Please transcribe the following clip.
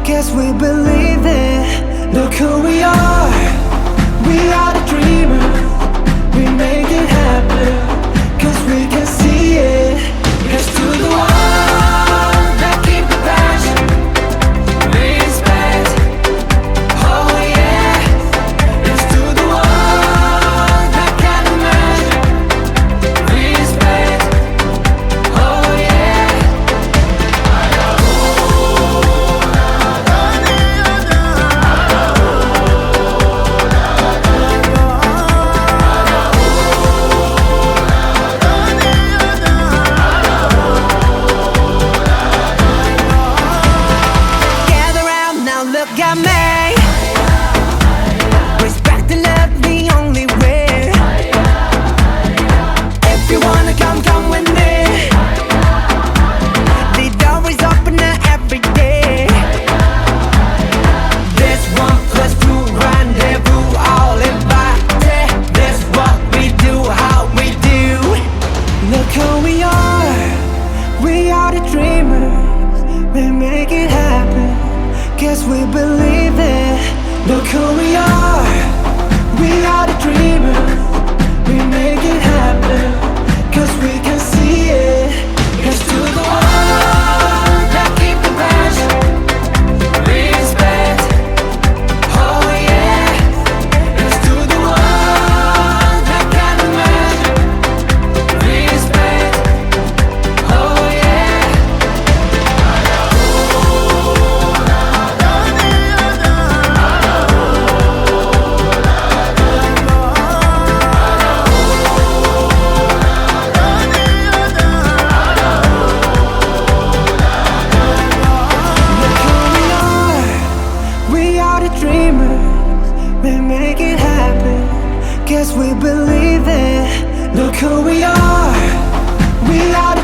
Guess we believe it. Look who we are. We are the dreamers. We make it happen. Cause we can see it. Here's to the ones that keep the passion. Respect. Oh yeah. Here's to the ones that can't imagine. Respect. Oh yeah. Gather round now, look at me. Respect and love the only way. If you wanna come, come with me. The door is open every day. This 1+2 rendezvous, all invited. This what we do, how we do. Look who we are. We are the dreamers. We make it happen. Guess we believe it. Look who we are. We are the dreamers. We make it happen. Cause we can see it. Here's to the ones that keep the passion. Respect. Oh yeah. Here's to the ones that can't imagine. Respect. Oh yeah. Look who we are. We are the dreamers. We make it happen. Guess we believe it. Look who we are. We are